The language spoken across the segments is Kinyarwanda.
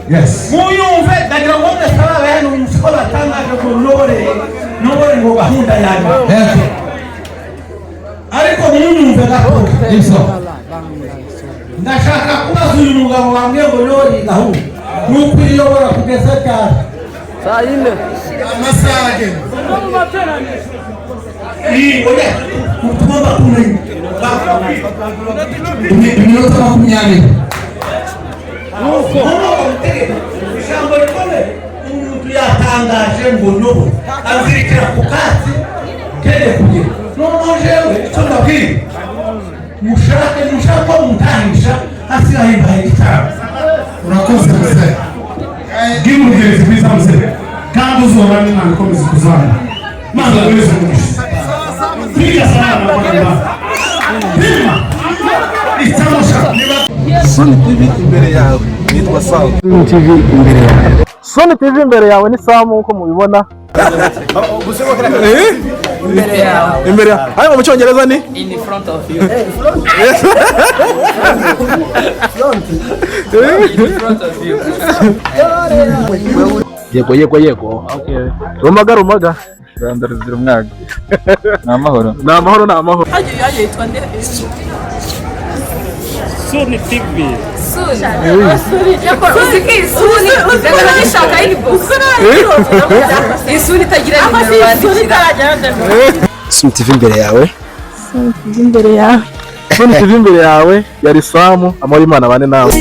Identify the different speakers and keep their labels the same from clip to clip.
Speaker 1: Yes. Muyumve ndagira ngo ndasaba abantu umusiko batangaje ko nore ngo bahunda yaje. Ariko muyumve gato. Iso. Ndashaka kubaza uyu mugabo wambye ngo nore gahunda. Nuko iriyobora kugeza cyane. Saa yine. Amasage. Oya, kutumba kumenya. Iminota 20. Nuko ijambo rikome umuntu yatangaje ngo nobo azirikira ku katsi kere kugira noneho jewe icyo ndabwira mushaka mutahisha asiraho imbaye gitabo urakoze muse bw'umuherezi bwiza muse kandi uzora n'imana ikomeza kuzana maze wese umugisha twiga sana n'abana bima itamusha
Speaker 2: Soni TV imbere yawe nitwa Sam.
Speaker 3: TV imbere yawe. Soni TV imbere yawe ni Sam uko mubibona.
Speaker 2: Imbere yawe.
Speaker 3: Imbere yawe. Hayo mu cyongereza ni
Speaker 2: In front of you. In front of you.
Speaker 3: Yego. Okay. Rumaga.
Speaker 4: Rwanda ruzira umwaga. Namahoro.
Speaker 2: Aje yitwa nde?
Speaker 4: Soni TV.
Speaker 2: Soni. Yako uziki Soni. Ndakana nishaka yibo. Soni tagira ni
Speaker 3: Soni TV imbere yawe.
Speaker 5: Soni TV imbere yawe.
Speaker 3: Soni TV imbere yawe yari Sam amara Imana bane nawe.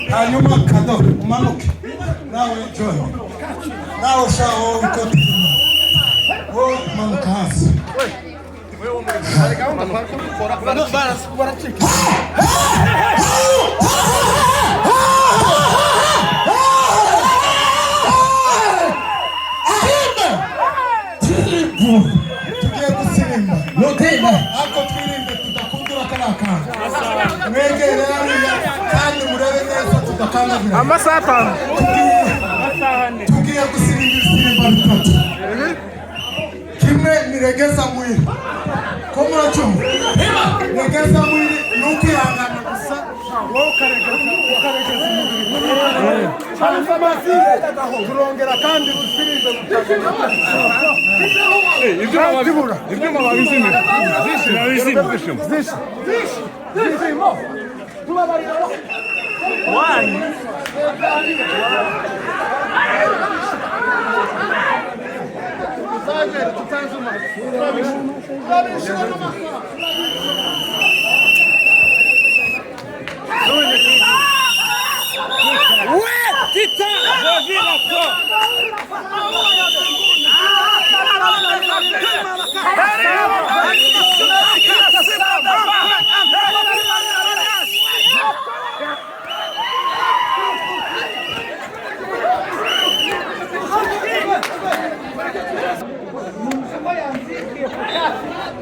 Speaker 1: Cyanyuma kado umanuke nawe join nawe shaho ikoti wo manuka hasi tugiye gusirimba lotema ako twirinde tudakundura kanaka mwegere hariya kandi murebe neza tudakandagira
Speaker 3: amasata
Speaker 1: tugiye gusirimba isirimba bitatu kimwe niregeza mwili ko muracumva regeza mwili nukihangana gusa wowe ukaregeza umubiri cyangwa basi turongera kandi gusirimba ibyuma babizimira zishimo tubabarira wani tutanzuma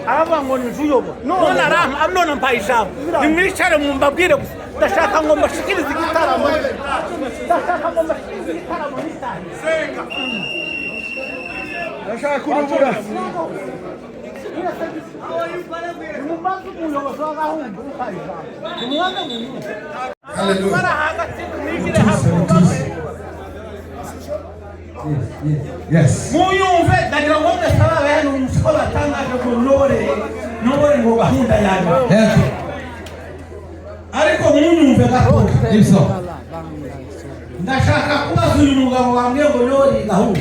Speaker 3: aba ngo nizuyobo none arama amnona mpayishabo nimwicare mu mbabwire gusa ndashaka ngo mbashikirize igitaramo n'itani senga ndashaka kurubura mumaze umuyobozi w'abahungu mpayishabo nimwana nyine haleluya hagati mwigire hakuba
Speaker 1: yes
Speaker 3: muyumve ndagira ngo mwesaba bene umushobora tangaje ko nore ngo gahunda yaje
Speaker 1: ariko muyumve gato ibyo
Speaker 3: ndashaka kubaza uyu mugabo wambwiye ngo nore gahunda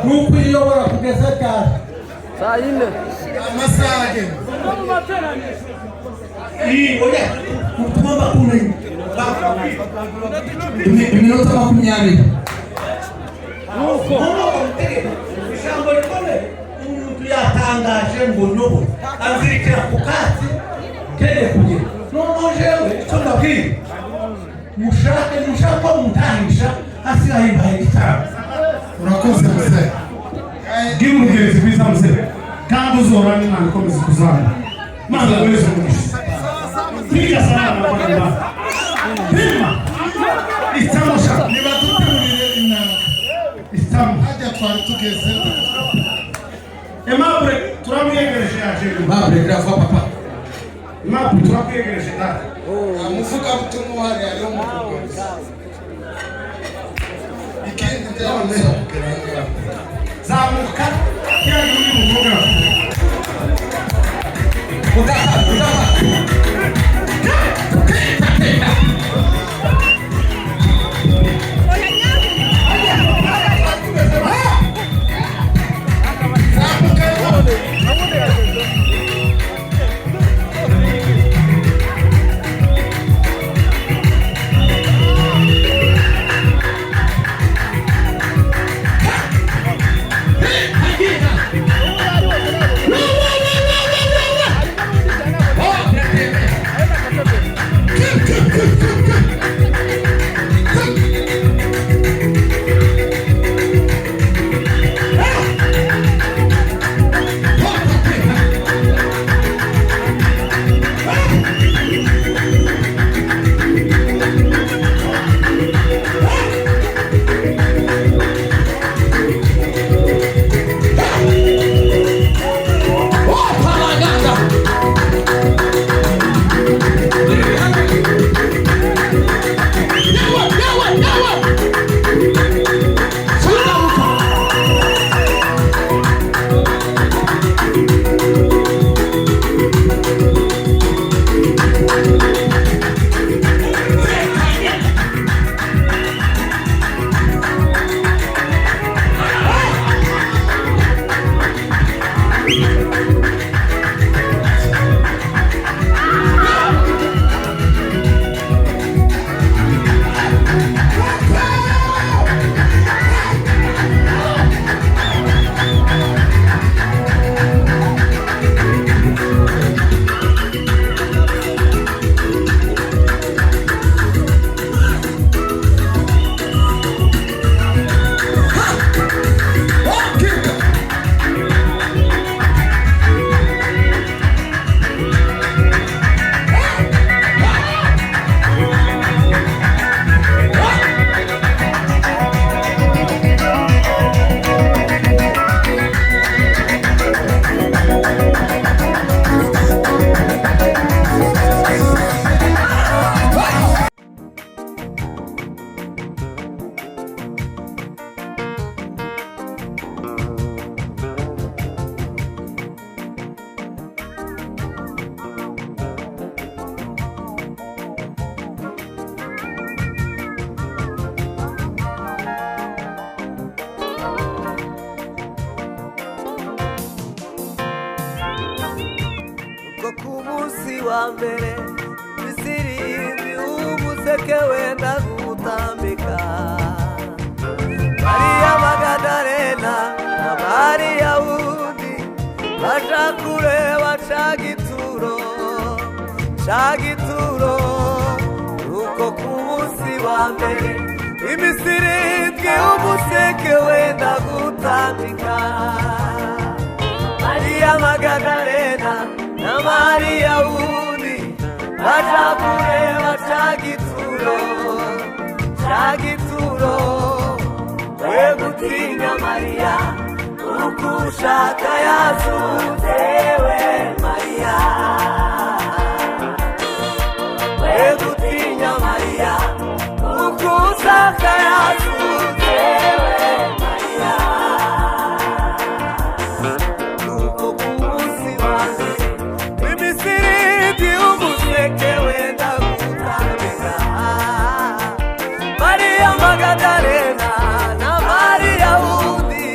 Speaker 3: nuko iyobora kugeza cyane
Speaker 2: Cyanyuma
Speaker 1: amasage
Speaker 3: oya tugomba kumenya
Speaker 1: iminota 20 ijambo rikomeye umuntu yatangaje ngo nubu azirikira ku katsi kene kugira noneho jewe icyo ndabwira mushaka muntahisha hasigaye imbaye igitabo
Speaker 6: urakoze muzehe gira umugenzi mwiza muzehe kandi uzora n'imana ikomeza kuzana maze wese umugisha piga sana na kwa pima itamusha niba tutemurire inama itamu hajya twari tugeze Emabure turamwiyegereje yaje
Speaker 1: Emabure grava papa
Speaker 6: Emabure turamwiyegereje data
Speaker 7: amuvuga butumwa hari ariyo muvuga ikindi ndabona
Speaker 6: zamuka cyangwa uri muvuga
Speaker 1: udaha
Speaker 8: Bwambere Igisirimba umuseke wenda gutambika Maria Magdalena na Maria wundi baja kureba Cagituro uko ku munsi wa mbere Igisirimba umuseke wenda gutambika Maria Magdalena na Maria wundi baja kureba Cagituro we gutinya Maria uko ushaka yazutewe Maria we gutinya Maria uko ushaka yazutewe Maria uko kumunsi wawe Igisirimba umuseke wenda gutambika Maria Magdalena na Maria wundi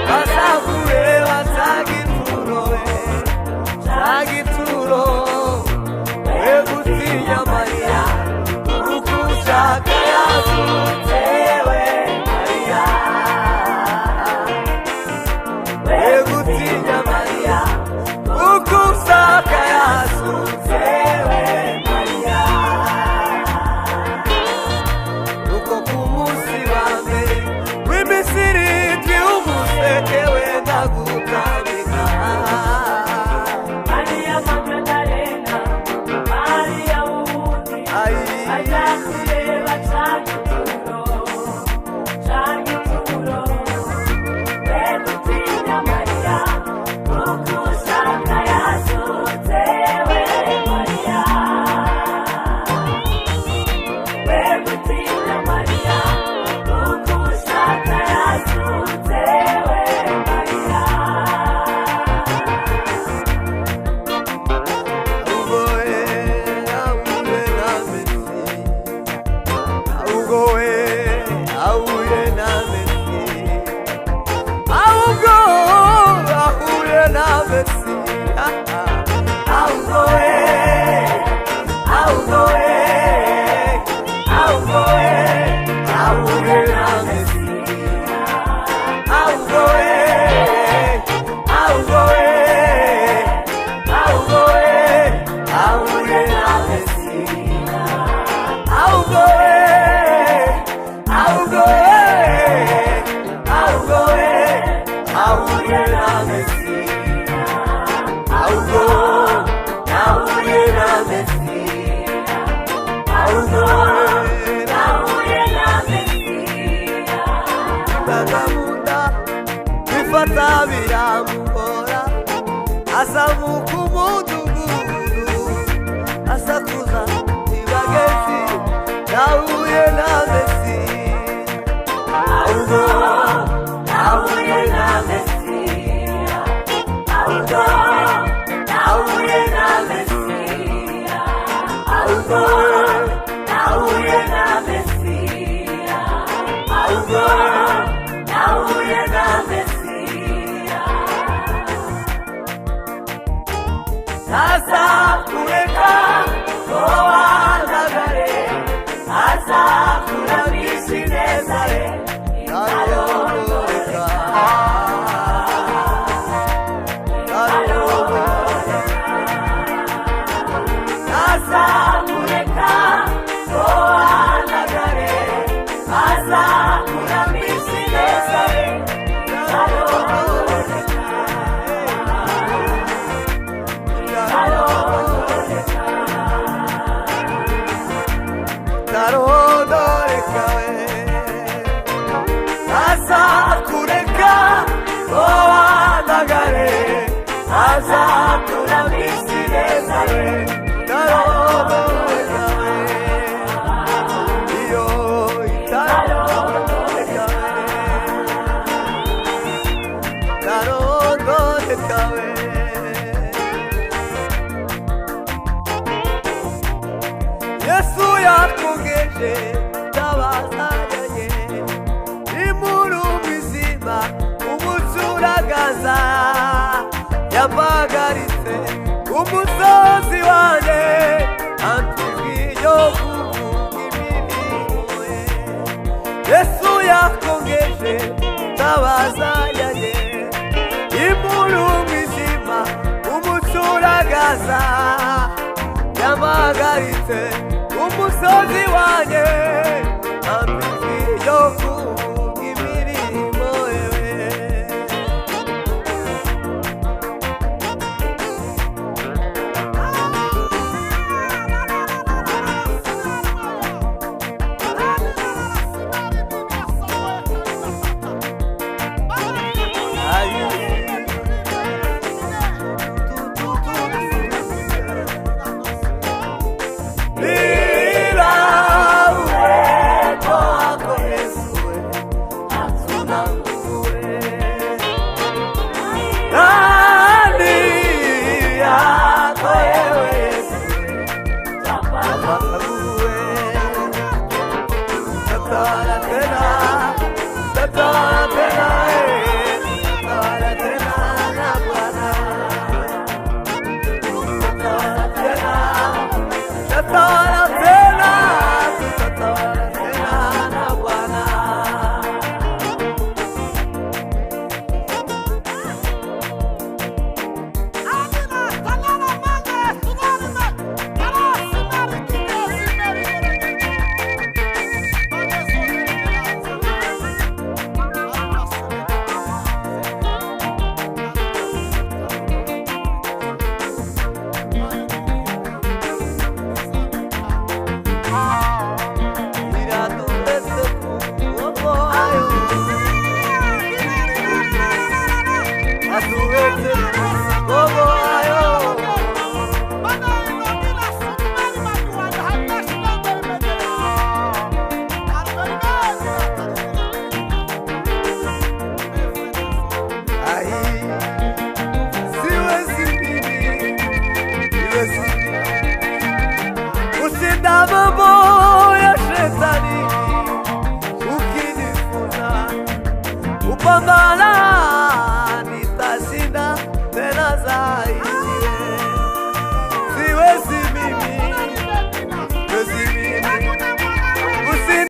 Speaker 8: baza kureba Cagituro we gutinya Maria uko ushaka yazutewe gutamika Maria Magdalena Maria wundi ajakureba Cyanyuma Cyanyuma Begutinya Maria kuko ushaka yasutse we Maria Begutinya Maria kuko ushaka yasutse we Maria Asamuka umudugudu asakuza ibagezi nahuye na Mesiya nahuye na Mesiya nahuye na Mesiya nahuye na Mesiya nahuye na Mesiya Asa kureka oandagare Asa kurabisi nezare Nayomoreka Asa kureka oandagare Asa kurabisi nezare Nayomoreka Asa kureka oandagare Asa kurabisi nezare Narodoreka Iyo itarodoreka Narodoreka Yesu yakugeje tabazanye imuru bizima umucuragaza yamagaritse umusozi wanjye antibwiyo kuvuga imirimo ye Yesu yakugeje tabazanye imuru bizima umucuragaza yamagaritse umusozi wanjye